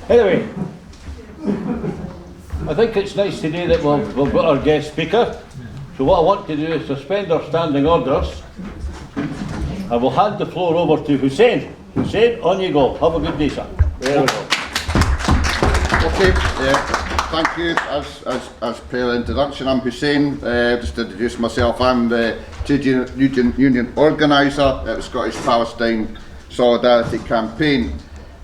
Anyway, I think it's nice today that we've got our guest speaker. So what I want to do is suspend our standing orders. I will hand the floor over to Hussein. Hussein, on you go. Have a good day, sir. There we go. Okay, thank you. As per introduction, I'm Hussein. Just to introduce myself, I'm the Trade Union Organiser at the Scottish Palestine Solidarity Campaign.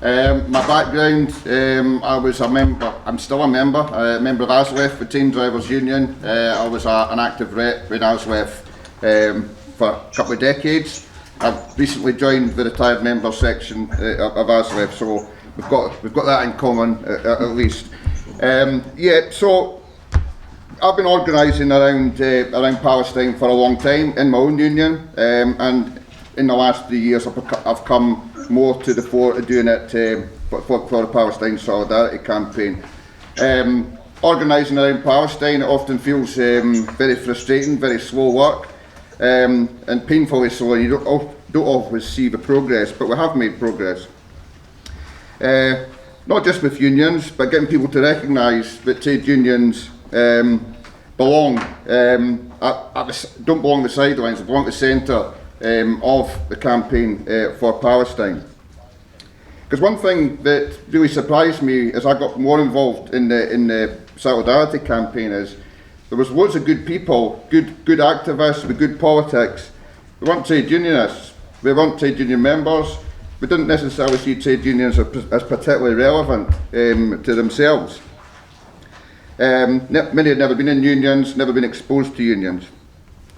My background, I was a member, I'm still a member of ASLEF, the Train Drivers Union. I was an active rep in ASLEF for a couple of decades. I've recently joined the retired member section of ASLEF, so we've got that in common at least. So I've been organising around Palestine for a long time in my own union, and in the last 3 years I've come more to the fore doing it for the Palestine Solidarity Campaign. Organising around Palestine, it often feels very frustrating, very slow work, and painfully so. You don't always see the progress, but we have made progress. Not just with unions, but getting people to recognise that trade unions don't belong the sidelines, they belong at the centre of the campaign for Palestine. Because one thing that really surprised me as I got more involved in the Solidarity campaign is there was loads of good people, good activists with good politics. We weren't trade unionists, we weren't trade union members, we didn't necessarily see trade unions as particularly relevant to themselves. Many had never been in unions, never been exposed to unions.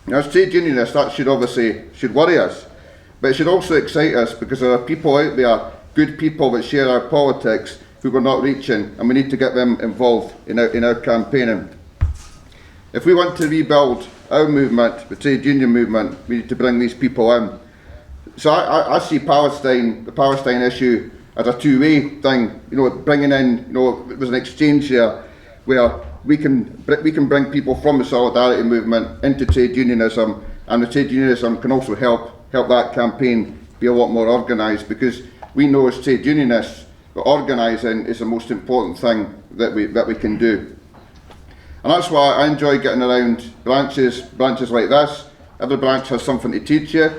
Now, as trade unionists, that should worry us, but it should also excite us because there are people out there, good people that share our politics, who we're not reaching, and we need to get them involved in our campaigning. If we want to rebuild our movement, the trade union movement, we need to bring these people in. So I see the Palestine issue as a two-way thing. Bringing in, there's an exchange here where we can bring people from the solidarity movement into trade unionism, and the trade unionism can also help that campaign be a lot more organised, because we know as trade unionists that organising is the most important thing that we can do. And that's why I enjoy getting around branches like this. Every branch has something to teach you,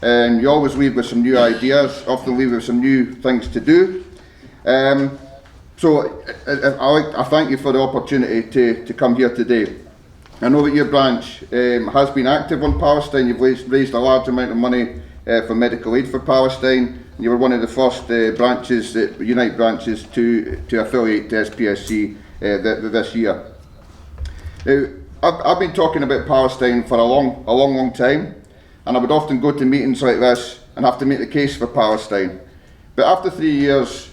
and you always leave with some new ideas, often leave with some new things to do. So I thank you for the opportunity to come here today. I know that your branch has been active on Palestine. You've raised a large amount of money for medical aid for Palestine. You were one of the first Unite branches to affiliate to SPSC this year. Now, I've been talking about Palestine for a long time, and I would often go to meetings like this and have to make the case for Palestine. But after 3 years,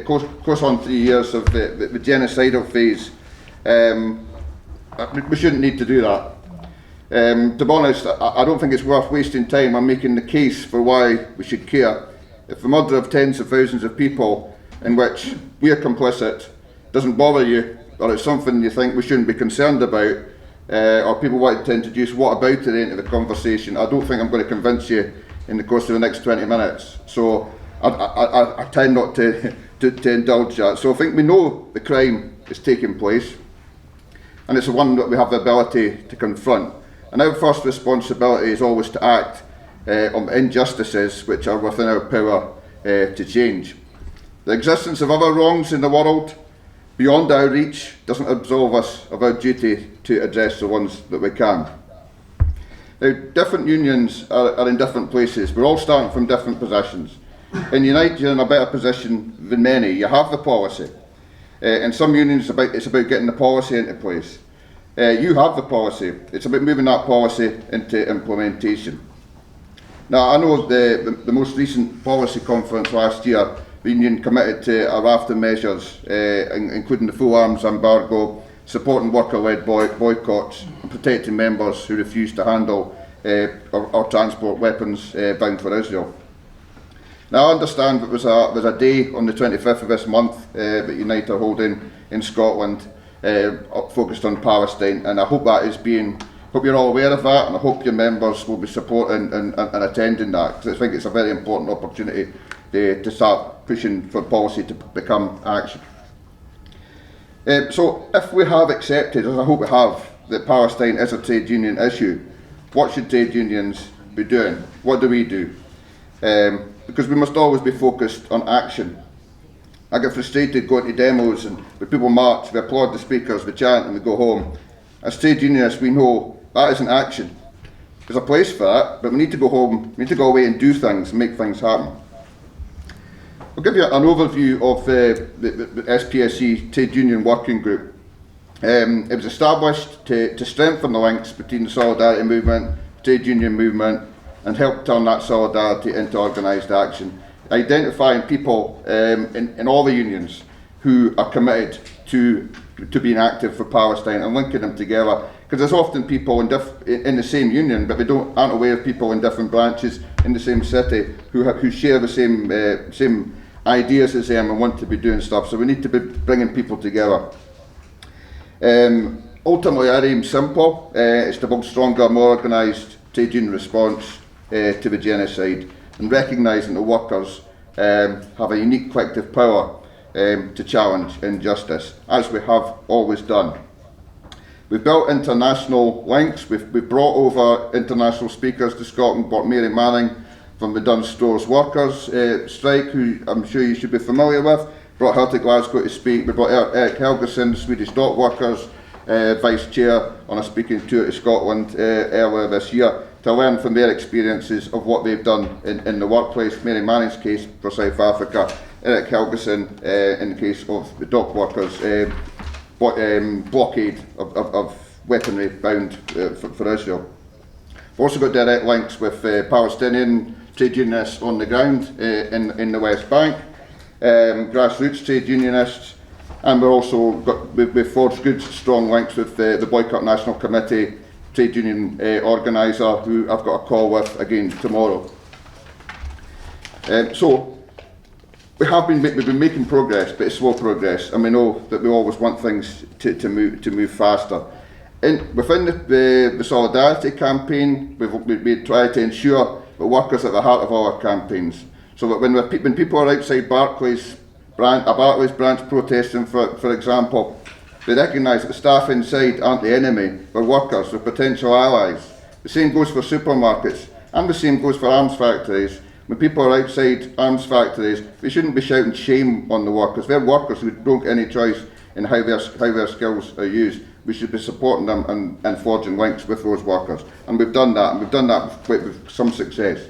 close on 3 years of the genocidal phase, we shouldn't need to do that. To be honest, I don't think it's worth wasting time on making the case for why we should care. If the murder of tens of thousands of people in which we are complicit doesn't bother you, or it's something you think we shouldn't be concerned about, or people want to introduce what about it into the conversation, I don't think I'm going to convince you in the course of the next 20 minutes. So I tend not to indulge that. So I think we know the crime is taking place, and it's the one that we have the ability to confront. And our first responsibility is always to act on injustices which are within our power to change. The existence of other wrongs in the world beyond our reach doesn't absolve us of our duty to address the ones that we can. Now, different unions are in different places. We're all starting from different positions. In Unite, you're in a better position than many. You have the policy. In some unions, it's about getting the policy into place. You have the policy. It's about moving that policy into implementation. Now, I know the most recent policy conference last year, the union committed to a raft of measures, including the full arms embargo, supporting worker-led boycotts, and protecting members who refuse to handle or transport weapons bound for Israel. Now, I understand that there's a day on the 25th of this month that Unite are holding in Scotland focused on Palestine, and I hope hope you're all aware of that, and I hope your members will be supporting and attending that, because I think it's a very important opportunity to start pushing for policy to become action. So if we have accepted, as I hope we have, that Palestine is a trade union issue, what should trade unions be doing? What do we do? Because we must always be focused on action. I get frustrated going to demos and when people march, we applaud the speakers, we chant and we go home. As trade unionists, we know that isn't action. There's a place for that, but we need to go home, we need to go away and do things, and make things happen. I'll give you an overview of the SPSE Trade Union Working Group. It was established to strengthen the links between the solidarity movement, trade union movement, and help turn that solidarity into organised action. Identifying people in all the unions who are committed to being active for Palestine and linking them together. Because there's often people in the same union, but they aren't aware of people in different branches in the same city who share the same ideas as them and want to be doing stuff. So we need to be bringing people together. Ultimately, our aim's simple. It's to build stronger, more organised trade union response to the genocide, and recognising that workers have a unique collective power to challenge injustice, as we have always done. We've built international links. We've brought over international speakers to Scotland. Brought Mary Manning from the Dunnes Stores Workers strike, who I'm sure you should be familiar with. Brought her to Glasgow to speak. We brought Eric Helgeson, Swedish Dock Workers Vice Chair, on a speaking tour to Scotland earlier this year, to learn from their experiences of what they've done in the workplace. Mary Manning's case for South Africa, Eric Helgeson in the case of the dock workers' blockade of weaponry bound for Israel. We've also got direct links with Palestinian trade unionists on the ground in the West Bank, grassroots trade unionists, and we've forged good, strong links with the Boycott National Committee trade union organiser, who I've got a call with again tomorrow. So we've been making progress, but it's slow progress, and we know that we always want things to move faster. Within the Solidarity campaign, we try to ensure that workers are at the heart of all our campaigns, so that when people are outside Barclays branch protesting, for example, they recognise that the staff inside aren't the enemy, they're workers, they're potential allies. The same goes for supermarkets, and the same goes for arms factories. When people are outside arms factories, we shouldn't be shouting shame on the workers. They're workers who don't get any choice in how their skills are used. We should be supporting them and forging links with those workers. And we've done that, and we've done that with some success.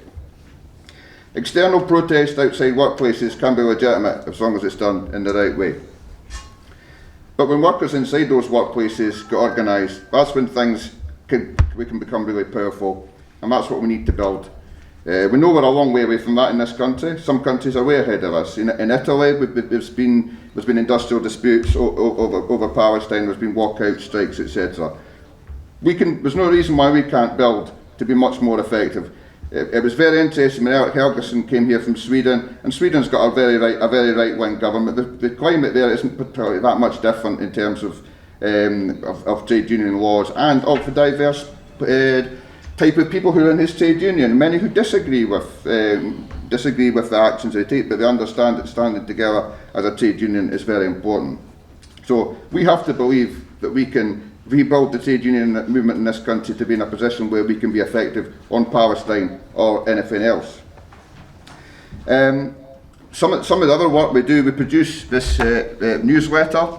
External protest outside workplaces can be legitimate as long as it's done in the right way. But when workers inside those workplaces get organised, that's when we can become really powerful, and that's what we need to build. We know we're a long way away from that in this country. Some countries are way ahead of us. In Italy, there's been industrial disputes over Palestine, there's been walkout strikes, etc. There's no reason why we can't build to be much more effective. It was very interesting when Eric Helgeson came here from Sweden, and Sweden's got a very right-wing government. The climate there isn't particularly that much different in terms of trade union laws and of the diverse type of people who are in his trade union. Many who disagree with the actions they take, but they understand that standing together as a trade union is very important. So we have to believe that we can rebuild the trade union movement in this country to be in a position where we can be effective on Palestine or anything else. Some of the other work we do, we produce this newsletter,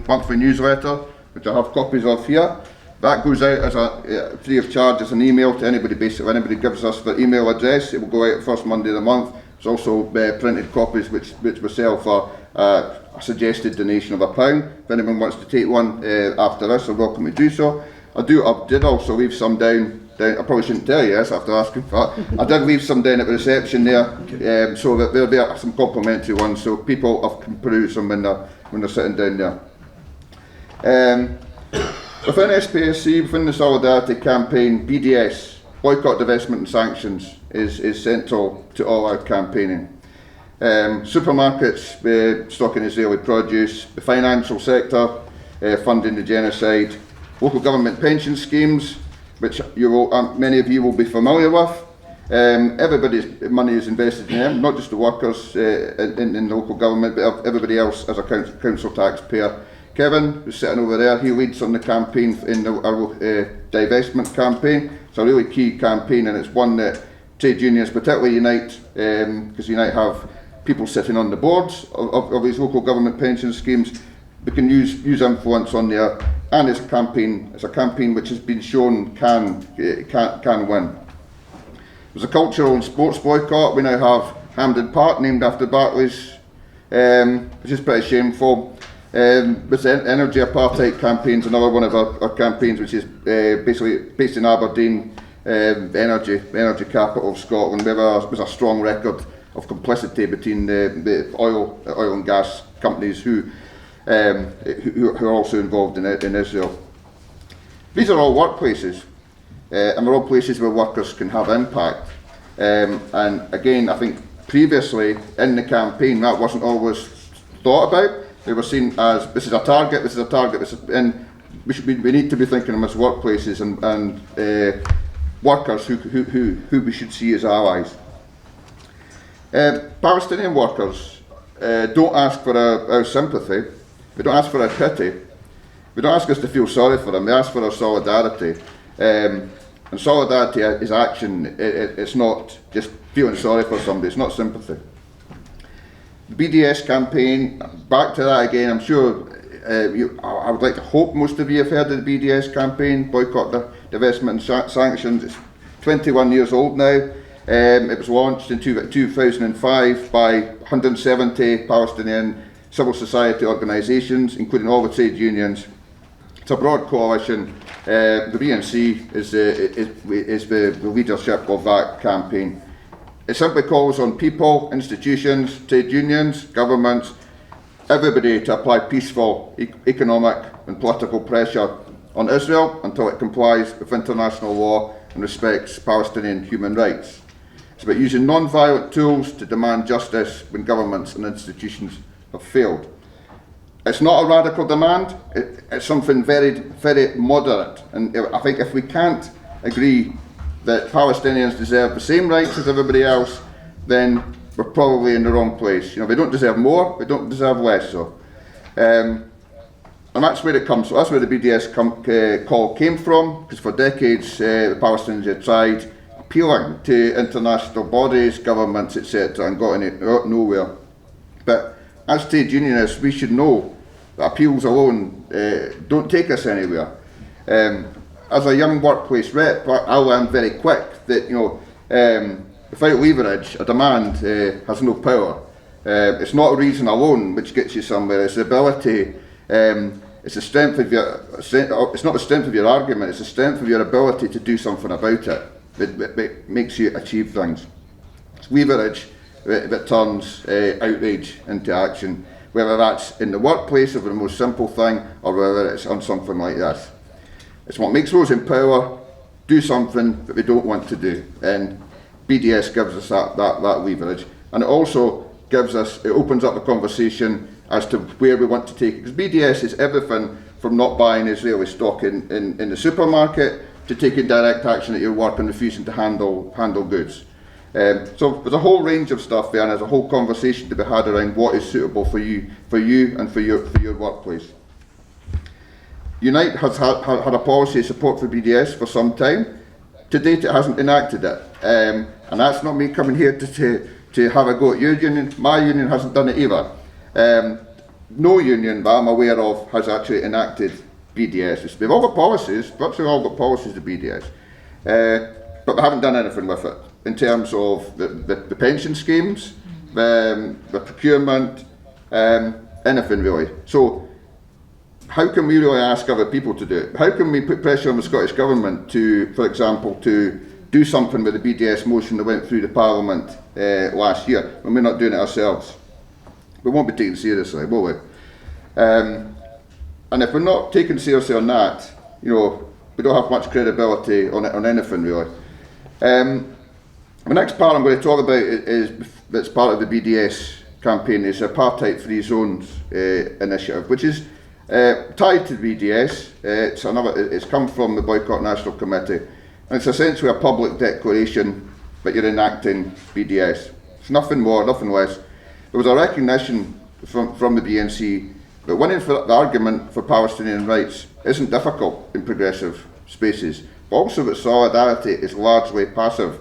monthly newsletter, which I have copies of here. That goes out as free of charge as an email to anybody. Basically, anybody gives us their email address, it will go out first Monday of the month. There's also printed copies which we sell for a suggested donation of £1. If anyone wants to take one after this, they're welcome to do so. I did also leave some down. I probably shouldn't tell you this after asking for it. I did leave some down at the reception there, so that there'll be some complimentary ones, so people can peruse them when they're sitting down there. Within SPSE, within the Solidarity campaign, BDS, Boycott, Divestment and Sanctions, is central to all our campaigning. Supermarkets stocking Israeli produce, the financial sector funding the genocide, local government pension schemes, which many of you will be familiar with, Everybody's money is invested in them, not just the workers in the local government, but everybody else as a council taxpayer. Kevin, who's sitting over there, he leads on the campaign in our divestment campaign. It's a really key campaign, and it's one that trade unions, particularly Unite, because Unite have people sitting on the boards of these local government pension schemes. We can use influence on there, and it's a campaign which has been shown can win. There's a cultural and sports boycott. We now have Hampden Park named after Barclays, which is pretty shameful. With the energy apartheid campaigns, another one of our campaigns, which is basically based in Aberdeen, energy capital of Scotland. There was a strong record of complicity between the oil and gas companies who are also involved in Israel. These are all workplaces, and they're all places where workers can have impact. And again, I think previously in the campaign that wasn't always thought about. They were seen as this is a target, and we need to be thinking of them as workplaces and workers who we should see as allies. Palestinian workers don't ask for our sympathy. They don't ask for our pity. They don't ask us to feel sorry for them. They ask for our solidarity. And solidarity is action. It's not just feeling sorry for somebody. It's not sympathy. The BDS campaign, back to that again, I'm sure I would like to hope most of you have heard of the BDS campaign, boycott, divestment and sanctions. It's 21 years old now. It was launched in 2005 by 170 Palestinian civil society organisations, including all the trade unions. It's a broad coalition. The BNC is the leadership of that campaign. It simply calls on people, institutions, trade unions, governments, everybody to apply peaceful economic and political pressure on Israel until it complies with international law and respects Palestinian human rights. It's about using non-violent tools to demand justice when governments and institutions have failed. It's not a radical demand, it's something very, very moderate. And I think if we can't agree that Palestinians deserve the same rights as everybody else, then we're probably in the wrong place. You know, they don't deserve more, they don't deserve less so. And that's where it comes from. That's where the BDS call came from, because for decades the Palestinians had tried appealing to international bodies, governments, etc., and got nowhere. But as trade unionists, we should know that appeals alone don't take us anywhere. As a young workplace rep, I learned very quick that without leverage, a demand has no power. It's not a reason alone which gets you somewhere. It's the ability. It's the strength of your. It's not the strength of your argument. It's the strength of your ability to do something about it that makes you achieve things. It's leverage that turns outrage into action, whether that's in the workplace over the most simple thing, or whether it's on something like this. It's what makes those in power do something that they don't want to do, and BDS gives us that leverage, and it also it opens up the conversation as to where we want to take it. Because BDS is everything from not buying Israeli stock in the supermarket to taking direct action at your work and refusing to handle goods. So there's a whole range of stuff there, and there's a whole conversation to be had around what is suitable for you and for your workplace. Unite has had a policy of support for BDS for some time. To date, it hasn't enacted it, and that's not me coming here to have a go at your union. My union hasn't done it either. No union that I'm aware of has actually enacted BDS. They've all got policies, virtually all got policies to BDS, but they haven't done anything with it in terms of the pension schemes, the procurement, anything really. So how can we really ask other people to do it? How can we put pressure on the Scottish Government to, for example, to do something with the BDS motion that went through the Parliament last year when we're not doing it ourselves? We won't be taken seriously, will we? And if we're not taken seriously on that, we don't have much credibility on anything really. The next part I'm going to talk about that's part of the BDS campaign is Apartheid-Free Zones initiative, which is tied to the BDS. It's come from the Boycott National Committee, and it's essentially a public declaration but you're enacting BDS. It's nothing more, nothing less. There was a recognition from the BNC that winning the argument for Palestinian rights isn't difficult in progressive spaces, but also that solidarity is largely passive.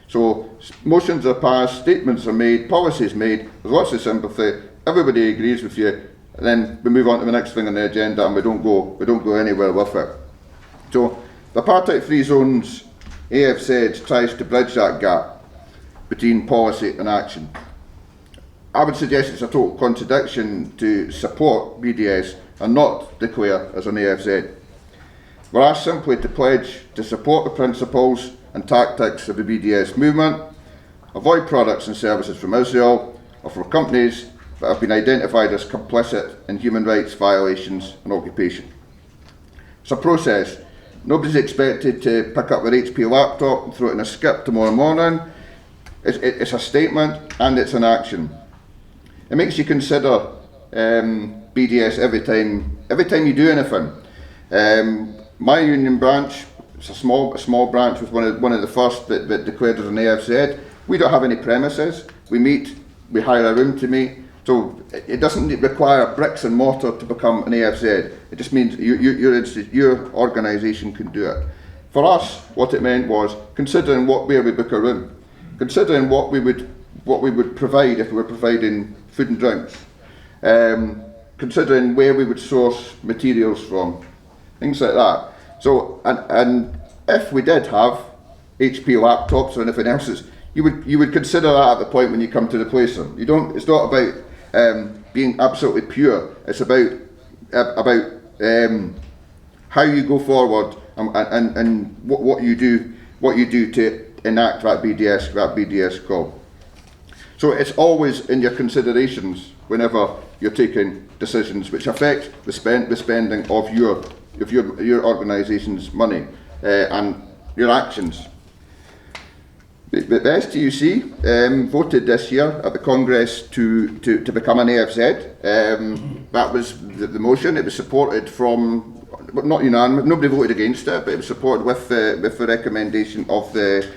So motions are passed, statements are made, policies made, there's lots of sympathy, everybody agrees with you, and then we move on to the next thing on the agenda and we don't go anywhere with it. So the apartheid-free zones, AFZ tries to bridge that gap between policy and action. I would suggest it's a total contradiction to support BDS and not declare as an AFZ. We're asked simply to pledge to support the principles and tactics of the BDS movement, avoid products and services from Israel or from companies that have been identified as complicit in human rights violations and occupation. It's a process. Nobody's expected to pick up their HP laptop and throw it in a skip tomorrow morning. It's a statement and it's an action. It makes you consider BDS every time you do anything. My union branch, it's a small branch, was one of the first that declared as an AFZ. We don't have any premises. We meet, we hire a room to meet. So it doesn't require bricks and mortar to become an AFZ. It just means your organisation can do it. For us, what it meant was considering where we book a room, considering what we would provide if we were providing food and drinks, considering where we would source materials from, things like that. So, and if we did have HP laptops or anything else, you would consider that at the point when you come to replace them. It's not about being absolutely pure. It's about how you go forward and what you do to enact that BDS call. So it's always in your considerations whenever you're taking decisions which affect the spending of your organisation's money and your actions. The STUC voted this year at the Congress to become an AFZ. That was the motion. It was supported from, not unanimous, nobody voted against it, but it was supported with the recommendation of the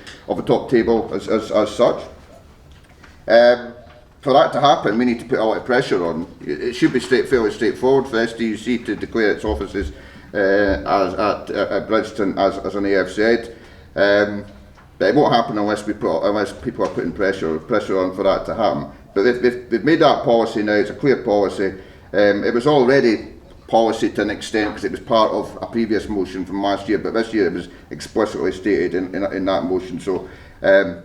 top table as such. For that to happen, we need to put a lot of pressure on. It should be fairly straightforward for STUC to declare its offices at Bridgeton as an AFZ. But it won't happen unless people are putting pressure on for that to happen. But they've made that policy now. It's a clear policy. It was already policy to an extent because it was part of a previous motion from last year, but this year it was explicitly stated in that motion. So the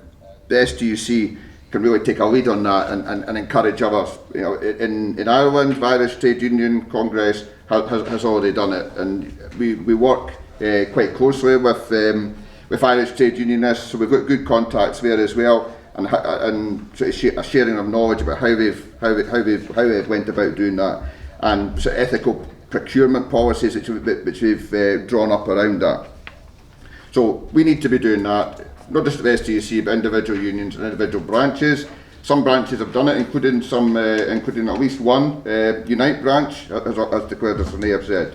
STUC can really take a lead on that and encourage others. You know, in Ireland, the Irish Trade Union Congress has already done it, and we work quite closely with Irish trade unionists, so we've got good contacts there as well, and sort of a sharing of knowledge about how they've went about doing that, and sort of ethical procurement policies which we've drawn up around that. So we need to be doing that, not just at the STUC, but individual unions and individual branches. Some branches have done it, including at least one Unite branch has declared as an AFZ.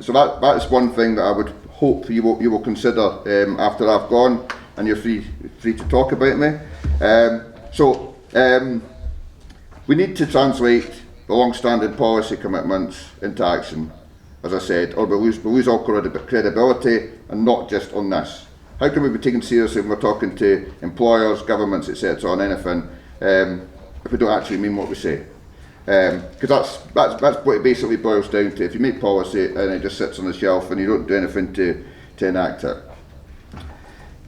So that is one thing that I would hope you will consider after I've gone, and you're free to talk about me. We need to translate the long-standing policy commitments into action, as I said, or we lose all credibility, and not just on this. How can we be taken seriously when we're talking to employers, governments, etc., on anything, if we don't actually mean what we say? Because that's what it basically boils down to. If you make policy and it just sits on the shelf and you don't do anything to enact it.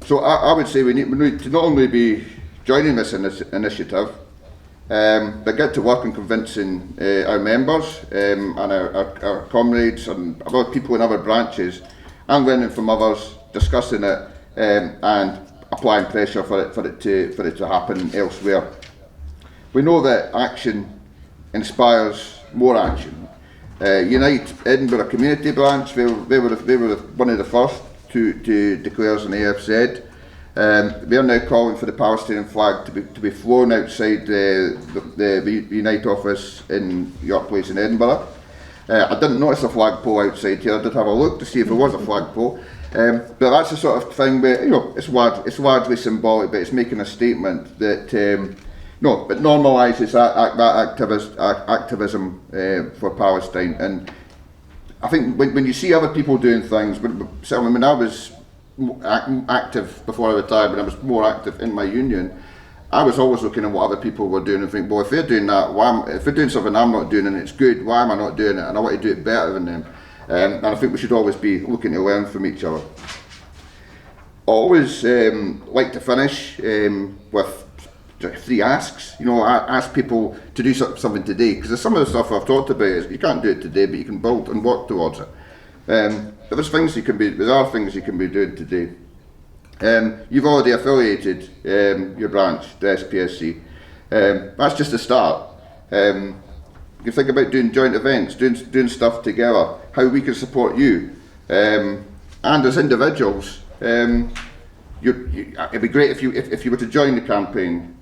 So I would say we need to not only be joining this initiative, but get to work on convincing our members and our comrades and other people in other branches, and learning from others, discussing it, and applying pressure for it to happen elsewhere. We know that action inspires more action. Unite Edinburgh Community Branch, they were one of the first to declare as an AFZ. They are now calling for the Palestinian flag to be flown outside the Unite office in York Place in Edinburgh. I didn't notice a flagpole outside here. I did have a look to see if there was a flagpole. But that's the sort of thing where, it's largely symbolic, but it's making a statement that but normalises that activism for Palestine. And I think when you see other people doing things, when I was active before I retired, when I was more active in my union, I was always looking at what other people were doing and think, well, if they're doing that, if they're doing something I'm not doing and it's good, why am I not doing it? And I want to do it better than them. And I think we should always be looking to learn from each other. I always like to finish with 3 asks. Ask people to do something today, because some of the stuff I've talked about is you can't do it today, but you can build and work towards it. But there are things you can be doing today. You've already affiliated your branch, the SPSC. That's just a start. You think about doing joint events, doing stuff together, how we can support you. And as individuals, it'd be great if you were to join the campaign,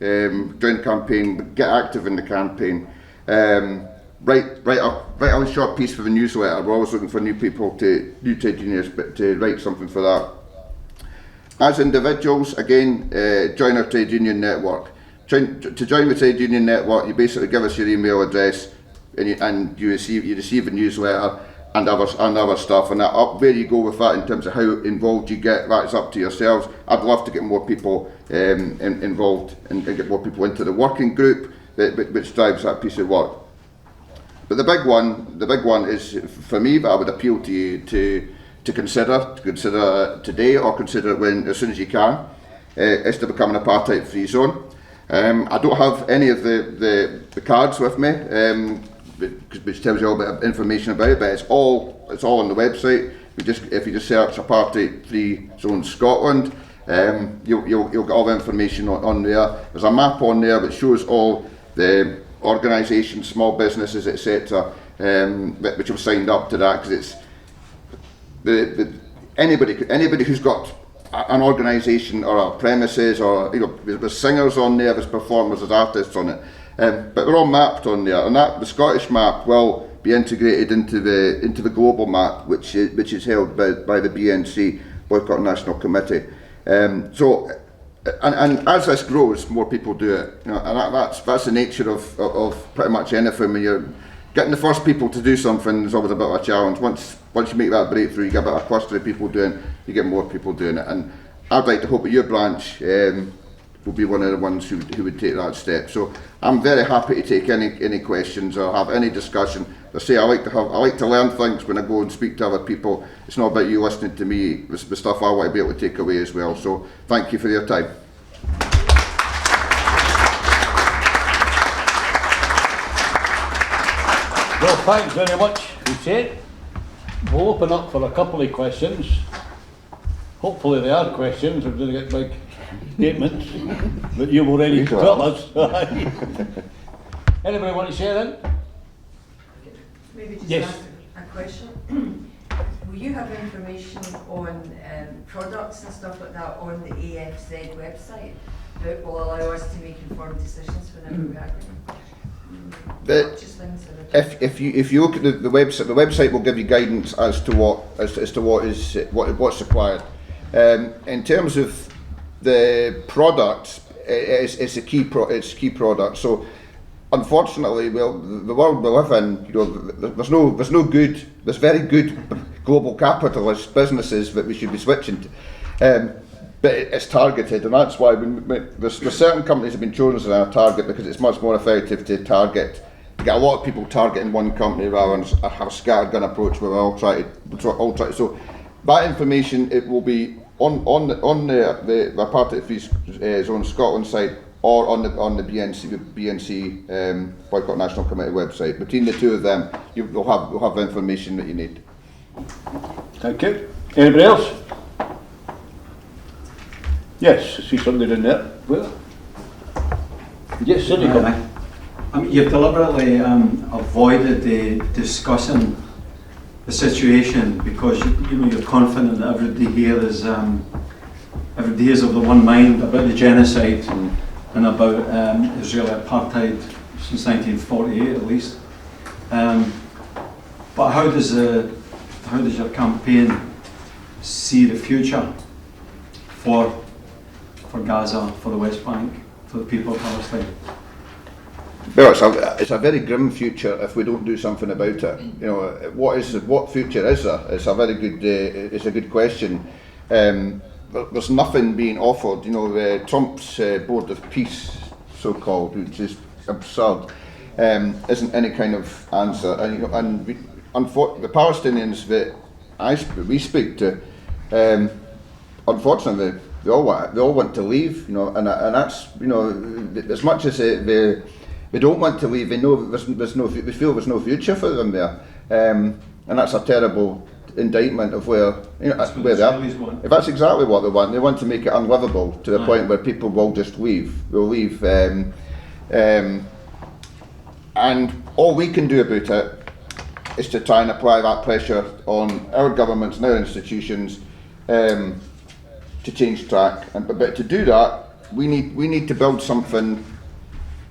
get active in the campaign, write a short piece for the newsletter. We're always looking for new trade unions, but to write something for that. As individuals, again, join our trade union network. To join the trade union network, you basically give us your email address, and you receive a newsletter and other stuff. And where you go with that in terms of how involved you get, that's up to yourselves. I'd love to get more people involved and get more people into the working group which drives that piece of work. But the big one is for me, that I would appeal to you to consider today, or consider it as soon as you can, is to become an apartheid-free zone. I don't have any of the cards with me, which tells you all a bit of information about it, but it's all on the website. If you just search apartheid-free zone Scotland, you'll get all the information on there. There's a map on there that shows all the organisations, small businesses, etc., which have signed up to that, because it's anybody who's got an organisation or a premises, or there's singers on there, there's performers, there's artists on it, but they're all mapped on there, and the Scottish map will be integrated into the global map, which is held by the BNC, Boycott National Committee. And as this grows, more people do it, and that's the nature of pretty much anything. When you're getting the first people to do something is always a bit of a challenge. Once you make that breakthrough, you get about a cluster of people doing it, you get more people doing it. And I'd like to hope that your branch will be one of the ones who would take that step. So I'm very happy to take any questions or have any discussion. As I say, I like to learn things when I go and speak to other people. It's not about you listening to me, it's the stuff I want to be able to take away as well. So thank you for your time. Well, thanks very much, Hussein. We'll open up for a couple of questions. Hopefully they are questions, or do they get big statements that you've already tell us. Anybody want to share in? Maybe just Yes. ask a question. Will you have information on products and stuff like that on the AFZ website that will allow us to make informed decisions whenever we act? If you look at the website will give you guidance as to what's required. In terms of the products, it's a key product. So unfortunately, well, the world we live in, there's very good global capitalist businesses that we should be switching to. But it's targeted, and that's why there's certain companies have been chosen as our target, because it's much more effective to get a lot of people targeting one company rather than have a scattergun approach where we all try to. So that information, it will be on the Apartheid-Free Zone Scotland site, or on the BNC Boycott National Committee website. Between the two of them, you'll have the information that you need. Thank you. Anybody else? Yes, I see somebody in there. Where? Yes, cynical. You've deliberately avoided discussing the situation because you're confident that everybody here is of the one mind about the genocide and about Israeli apartheid since 1948 at least. But But how does your campaign see the future for Gaza, for the West Bank, for the people of Palestine? Well, it's a very grim future if we don't do something about it. You know, what future is there? It's a very good it's a good question. There's nothing being offered. You know, Trump's Board of Peace, so-called, which is absurd, isn't any kind of answer. And you know, the Palestinians that we speak to, unfortunately, they all want to leave. You know, and that's, you know, as much as they don't want to leave, they know they feel there's no future for them there, and that's a terrible indictment of where, you know, where they are. If that's exactly what they want to make it unlivable to the point where people will just leave. They'll leave, and all we can do about it is to try and apply that pressure on our governments and our institutions to change track. But to do that, we need to build something.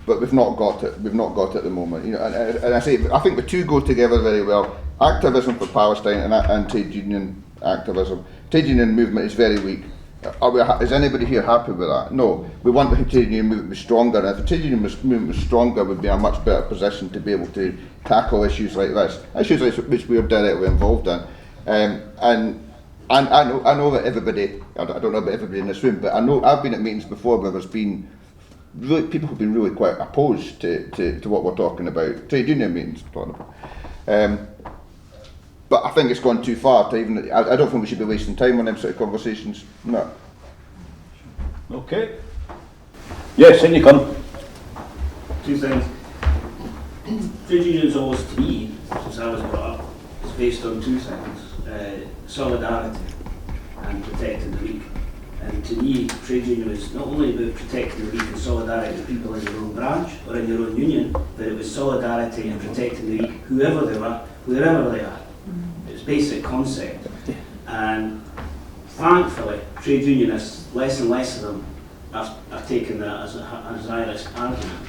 But we've not got it. We've not got it at the moment. You know, and I think the two go together very well. Activism for Palestine and trade union activism. Trade union movement is very weak. Is anybody here happy with that? No. We want the trade union movement to be stronger. And if the trade union movement was stronger, we'd be in a much better position to be able to tackle issues like this, issues like which we are directly involved in. And I know that everybody. I don't know about everybody in this room, but I know I've been at meetings before where there's been. People have been really quite opposed to what we're talking about. Trade union meetings we're talking about. But I think it's gone too far to even. I don't think we should be wasting time on them sort of conversations. No. Okay. Yes, in you come. Two things. Trade unions always, to me, since I was brought up, is based on two things: solidarity and protecting the weak. And to me, trade union is not only about protecting the weak and solidarity with people in your own branch or in your own union, but it was solidarity and protecting the weak, whoever they are, wherever they are. It's basic concept. And thankfully, trade unionists, less and less of them, are taking that as an Irish argument.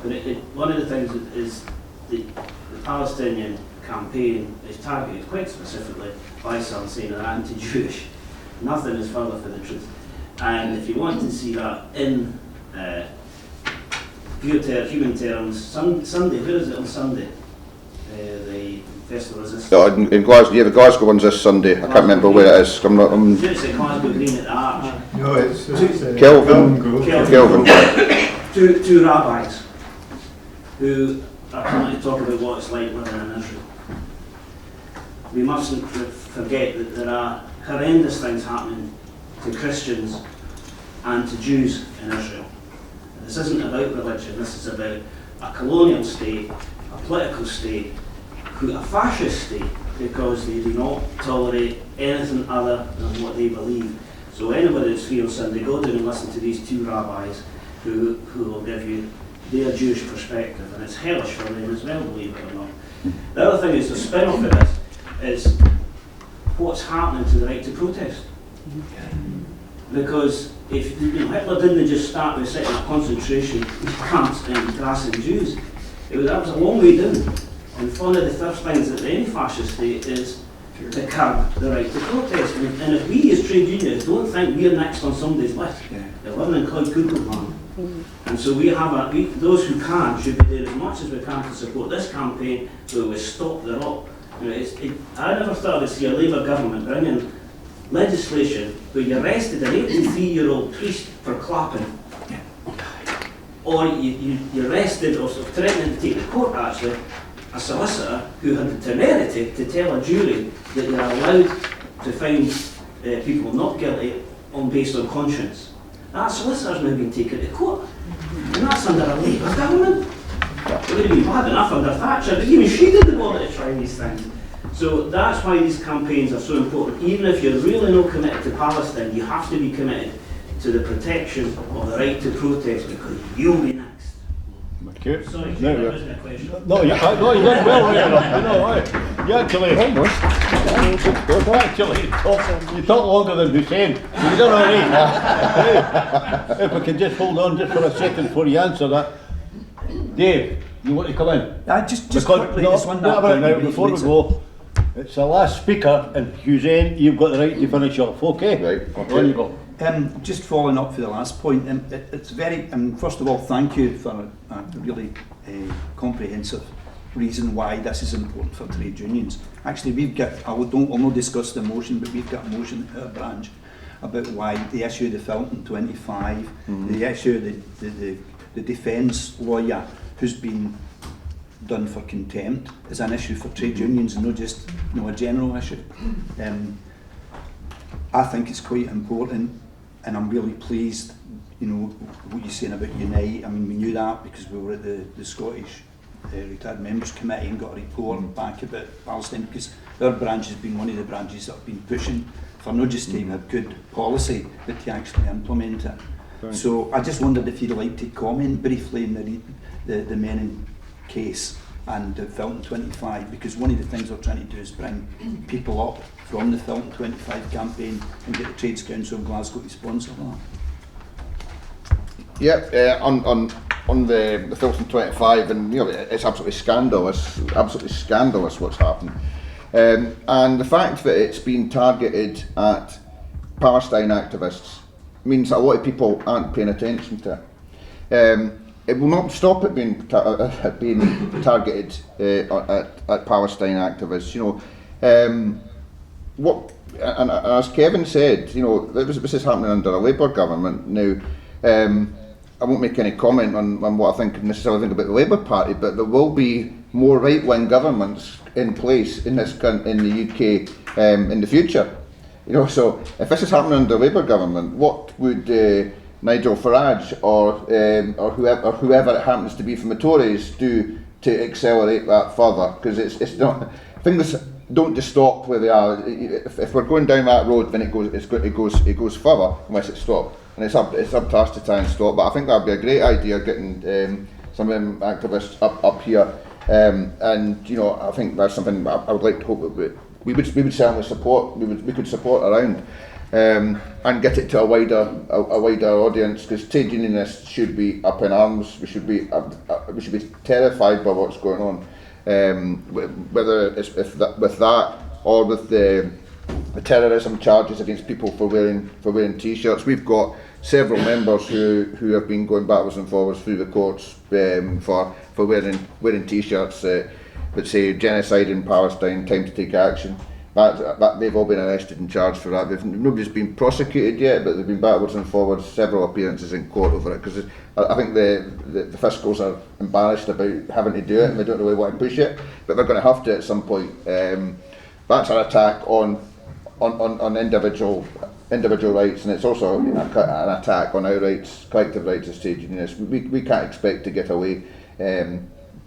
But one of the things is the Palestinian campaign is targeted quite specifically by some saying they're anti-Jewish. Nothing is further from the truth. And if you want to see that in human terms, Sunday, where is it on Sunday? The festival is this? In Glasgow, yeah, the Glasgow one's this Sunday. I can't remember where it is. It's at Glasgow Green at the Arch. No, it's Kelvin. Two rabbis who are trying to talk about what it's like living in Israel. We mustn't forget that there are horrendous things happening to Christians and to Jews in Israel. This isn't about religion, this is about a colonial state, a political state, a fascist state, because they do not tolerate anything other than what they believe. So anybody that's here on Sunday, go down and listen to these two rabbis who will give you their Jewish perspective, and it's hellish for them as well, believe it or not. The other thing is, the spin-off of this is what's happening to the right to protest. Because if Hitler didn't just start by setting up concentration camps and harassing Jews, that was a long way down. And one of the first things that any fascist state is to curb the right to protest. And if we as trade unions don't think we're next on somebody's list, they're living in cloud cuckoo land. And so those who can should be doing as much as we can to support this campaign so we stop the rot. I never thought I'd see a Labour government bringing legislation where you arrested an 83-year-old priest for clapping, or you arrested or threatening to take to court actually a solicitor who had the temerity to tell a jury that they're allowed to find people not guilty based on conscience. That solicitor's now been taken to court, and that's under a Labour government. It would have been bad enough under Thatcher, but even she didn't want to try these things. So that's why these campaigns are so important. Even if you're really not committed to Palestine, you have to be committed to the protection of the right to protest, because you'll be next. Okay. Sorry, that wasn't a question. No, you did well there. You know why? You you talk longer than Hussein. You don't know. If we can just hold on just for a second before you answer that. Dave, you want to come in? Just quickly, there's one that point now, you before we raised. go, it's the last speaker, and Hussein, you've got the right to finish off, okay? Right, okay. On you go. Just following up for the last point, it's very, first of all, thank you for a really comprehensive reason why this is important for trade unions. Actually, we've got, I'll not discuss the motion, but we've got a motion at our branch about why the issue of the Felton 25, the issue of the defence lawyer who's been done for contempt is an issue for trade unions and not just a general issue. I think it's quite important, and I'm really pleased, what you're saying about Unite. I mean, we knew that because we were at the Scottish Retired Members Committee and got a report back about Palestine, because our branch has been one of the branches that have been pushing for not just to have good policy, but to actually implement it. Right. So I just wondered if you'd like to comment briefly in the Menon case and the Felton 25, because one of the things we're trying to do is bring people up from the Felton 25 campaign and get the Trades Council of Glasgow to sponsor that. Yeah, on the Felton 25, and it's absolutely scandalous what's happened, and the fact that it's been targeted at Palestine activists means that a lot of people aren't paying attention to it. It will not stop it being targeted at Palestine activists. And as Kevin said, this is happening under a Labour government now. I won't make any comment on what I necessarily think about the Labour Party, but there will be more right-wing governments in place in the UK in the future. So if this is happening under a Labour government, what would Nigel Farage or whoever it happens to be from the Tories do to accelerate that further? Because it's not, things don't just stop where they are. If we're going down that road, then it goes further unless it's stopped. And it's up to us to try and stop. But I think that'd be a great idea, getting some of them activists up here. And I think that's something I would like to hope that we would certainly support. We could support around. And get it to a wider audience, because trade unionists should be up in arms. We should be terrified by what's going on, whether it's with that or with the terrorism charges against people for wearing T-shirts. We've got several members who have been going backwards and forwards through the courts for wearing T-shirts that say genocide in Palestine, time to take action. That they've all been arrested and charged for that. Nobody's been prosecuted yet, but they've been backwards and forwards, several appearances in court over it, because I think the fiscals are embarrassed about having to do it, and they don't really want to push it, but they're going to have to at some point. That's an attack on individual rights, and it's also an attack on our rights, collective rights as trade unionists. We can't expect to get away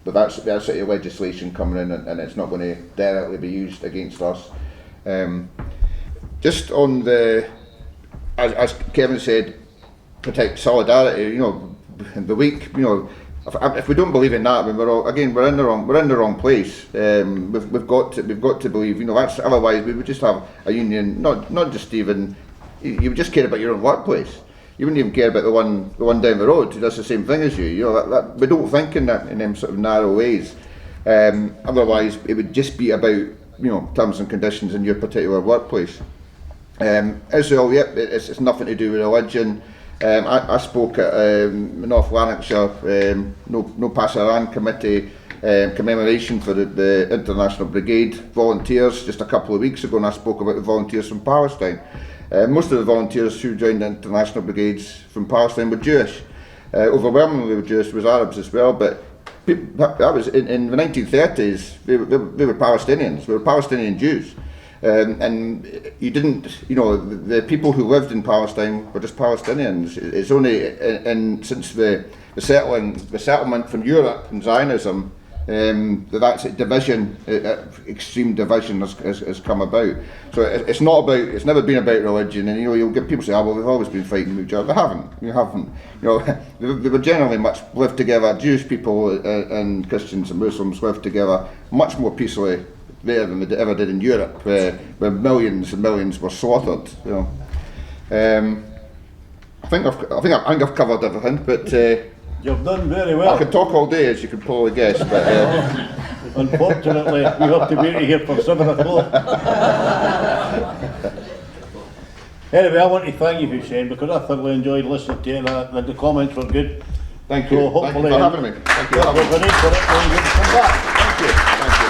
but that's sort of legislation coming in, and it's not going to directly be used against us. Just on as Kevin said, protect solidarity. The weak. If we don't believe in that, then we're in the wrong place. We've got to believe. That's, otherwise we would just have a union. Not just even. You would just care about your own workplace. You wouldn't even care about the one down the road who does the same thing as you. We don't think in them sort of narrow ways. Otherwise, it would just be about terms and conditions in your particular workplace. Israel, it's nothing to do with religion. I spoke at North Lanarkshire No Passaran Committee commemoration for the International Brigade volunteers just a couple of weeks ago, and I spoke about the volunteers from Palestine. Most of the volunteers who joined the international brigades from Palestine were Jewish. Overwhelmingly were Jewish, was Arabs as well, but that was in the 1930s. They were Palestinians. They were Palestinian Jews, and you didn't. The people who lived in Palestine were just Palestinians. It's only since the settlement from Europe and Zionism that division, extreme division has come about. So it's not about. It's never been about religion. And you'll get people say, "Oh, well, we've always been fighting each other." They haven't. You haven't. They were generally lived together. Jewish people and Christians and Muslims lived together much more peacefully there than they ever did in Europe, where millions and millions were slaughtered. I think I've covered everything, but. You've done very I well. could talk all day, as you can probably guess, but Unfortunately, we have to be here for 7 o'clock. Anyway, I want to thank you, Hussein, because I thoroughly enjoyed listening to you, and the comments were good. thank So you. Thank you hopefully, for having me. Thank you. We're going to for it, we'll come back. Thank you. Thank you.